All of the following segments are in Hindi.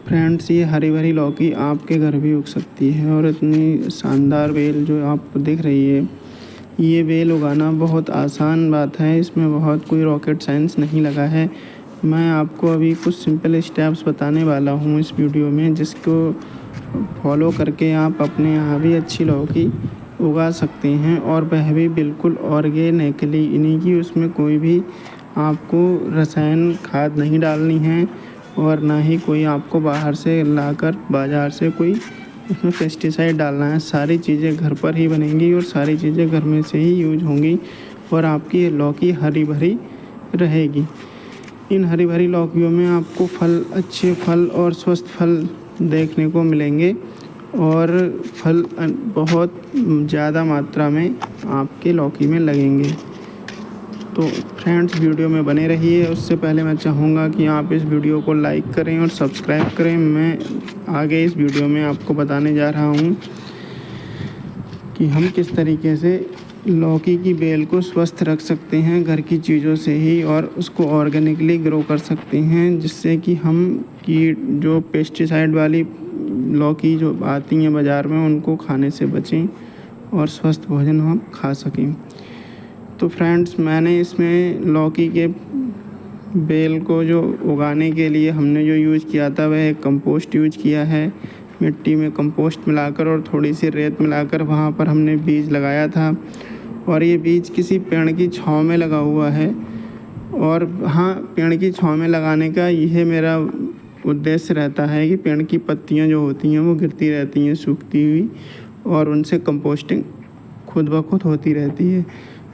फ्रेंड्स, ये हरी भरी लौकी आपके घर भी उग सकती है और इतनी शानदार बेल जो आपको दिख रही है, ये बेल उगाना बहुत आसान बात है। इसमें बहुत कोई रॉकेट साइंस नहीं लगा है। मैं आपको अभी कुछ सिंपल स्टेप्स बताने वाला हूँ इस वीडियो में, जिसको फॉलो करके आप अपने यहाँ भी अच्छी लौकी उगा सकते हैं और वह भी बिल्कुल ऑर्गेनिकली, यानी कि उसमें कोई भी आपको रसायन खाद नहीं डालनी है और ना ही कोई आपको बाहर से लाकर बाज़ार से कोई उसमें पेस्टिसाइड डालना है। सारी चीज़ें घर पर ही बनेंगी और सारी चीज़ें घर में से ही यूज होंगी और आपकी ये लौकी हरी भरी रहेगी। इन हरी भरी लौकियों में आपको अच्छे फल और स्वस्थ फल देखने को मिलेंगे और फल बहुत ज़्यादा मात्रा में आपके लौकी में लगेंगे। तो फ्रेंड्स, वीडियो में बने रहिए। उससे पहले मैं चाहूँगा कि आप इस वीडियो को लाइक करें और सब्सक्राइब करें। मैं आगे इस वीडियो में आपको बताने जा रहा हूँ कि हम किस तरीके से लौकी की बेल को स्वस्थ रख सकते हैं घर की चीज़ों से ही और उसको ऑर्गेनिकली ग्रो कर सकते हैं, जिससे कि हम की जो पेस्टिसाइड वाली लौकी जो आती हैं बाज़ार में, उनको खाने से बचें और स्वस्थ भोजन हम खा सकें। तो फ्रेंड्स, मैंने इसमें लौकी के बेल को जो उगाने के लिए हमने जो यूज़ किया था वह कंपोस्ट यूज़ किया है। मिट्टी में कंपोस्ट मिलाकर और थोड़ी सी रेत मिलाकर वहाँ पर हमने बीज लगाया था और ये बीज किसी पेड़ की छांव में लगा हुआ है। और हाँ, पेड़ की छांव में लगाने का यह मेरा उद्देश्य रहता है कि पेड़ की पत्तियाँ जो होती हैं वो गिरती रहती हैं सूखती हुई और उनसे कंपोस्टिंग खुद ब खुद होती रहती है।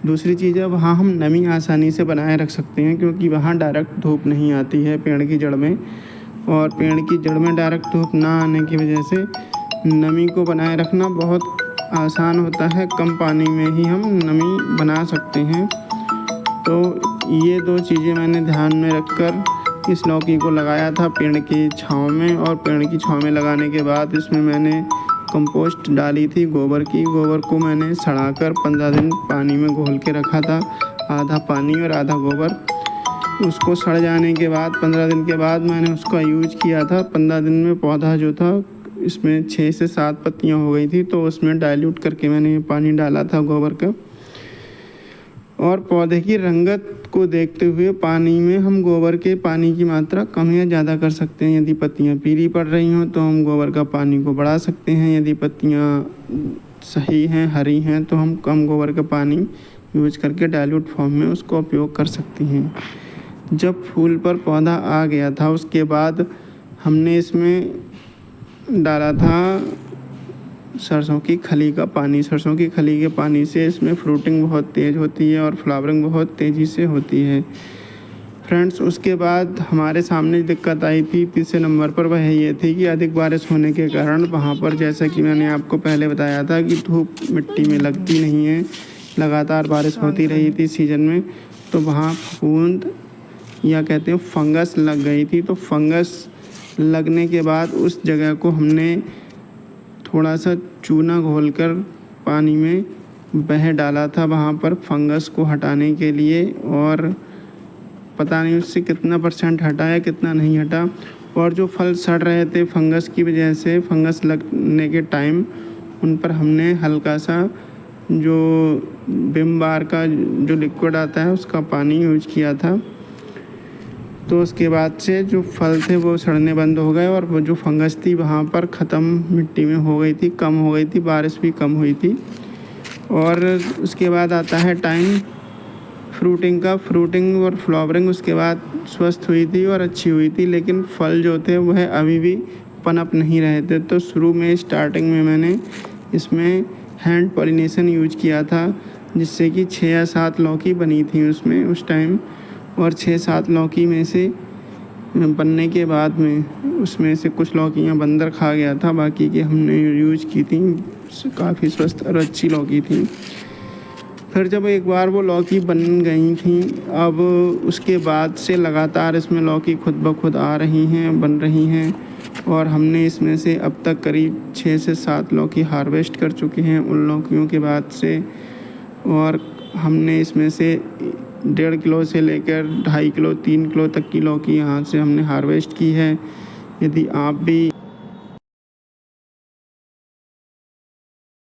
दूसरी चीज़ है, वहाँ हम नमी आसानी से बनाए रख सकते हैं क्योंकि वहाँ डायरेक्ट धूप नहीं आती है पेड़ की जड़ में, और पेड़ की जड़ में डायरेक्ट धूप ना आने की वजह से नमी को बनाए रखना बहुत आसान होता है। कम पानी में ही हम नमी बना सकते हैं। तो ये दो चीज़ें मैंने ध्यान में रखकर इस लौकी को लगाया था पेड़ की छाँव में, और पेड़ की छाँव में लगाने के बाद इसमें मैंने कंपोस्ट डाली थी गोबर की। गोबर को मैंने सड़ाकर 15 दिन पानी में घोल के रखा था, आधा पानी और आधा गोबर। उसको सड़ जाने के बाद 15 दिन के बाद मैंने उसका यूज किया था। 15 दिन में पौधा जो था इसमें 6 से 7 पत्तियां हो गई थी, तो उसमें डाइल्यूट करके मैंने पानी डाला था गोबर का। और पौधे की रंगत को देखते हुए पानी में हम गोबर के पानी की मात्रा कम या ज़्यादा कर सकते हैं। यदि पत्तियां पीली पड़ रही हों तो हम गोबर का पानी को बढ़ा सकते हैं। यदि पत्तियां सही हैं, हरी हैं, तो हम कम गोबर का पानी यूज करके डाइल्यूट फॉर्म में उसको उपयोग कर सकते हैं। जब फूल पर पौधा आ गया था उसके बाद हमने इसमें डाला था सरसों की खली का पानी। सरसों की खली के पानी से इसमें फ्रूटिंग बहुत तेज़ होती है और फ्लावरिंग बहुत तेज़ी से होती है। फ्रेंड्स, उसके बाद हमारे सामने दिक्कत आई थी तीसरे नंबर पर, वह ये थी कि अधिक बारिश होने के कारण वहाँ पर, जैसा कि मैंने आपको पहले बताया था कि धूप मिट्टी में लगती नहीं है, लगातार बारिश होती रही थी सीज़न में, तो वहाँ फफूंद या कहते हैं फंगस लग गई थी। तो फंगस लगने के बाद उस जगह को हमने थोड़ा सा चूना घोलकर पानी में बह डाला था वहाँ पर फंगस को हटाने के लिए, और पता नहीं उससे कितना % हटा या कितना नहीं हटा। और जो फल सड़ रहे थे फंगस की वजह से, फंगस लगने के टाइम उन पर हमने हल्का सा जो विम बार का जो लिक्विड आता है उसका पानी यूज किया था। तो उसके बाद से जो फल थे वो सड़ने बंद हो गए और वो जो फंगस थी वहाँ पर ख़त्म मिट्टी में हो गई थी, कम हो गई थी, बारिश भी कम हुई थी। और उसके बाद आता है टाइम फ्रूटिंग का। फ्रूटिंग और फ्लावरिंग उसके बाद स्वस्थ हुई थी और अच्छी हुई थी, लेकिन फल जो थे वह अभी भी पनप नहीं रहे थे। तो शुरू में स्टार्टिंग में मैंने इसमें हैंड पॉलिनेशन यूज किया था, जिससे कि 6 या 7 लौकी बनी थी उसमें उस टाइम। और 6-7 लौकी में से बनने के बाद में उसमें से कुछ लौकियां बंदर खा गया था, बाकी के हमने यूज की थी, काफ़ी स्वस्थ और अच्छी लौकी थी। फिर जब एक बार वो लौकी बन गई थी, अब उसके बाद से लगातार इसमें लौकी खुद ब खुद आ रही हैं, बन रही हैं, और हमने इसमें से अब तक करीब 6 से 7 लौकी हार्वेस्ट कर चुके हैं उन लौकियों के बाद से। और हमने इसमें से 1.5 किलो से लेकर 2.5 किलो 3 किलो तक की लौकी यहाँ से हमने हार्वेस्ट की है। यदि आप भी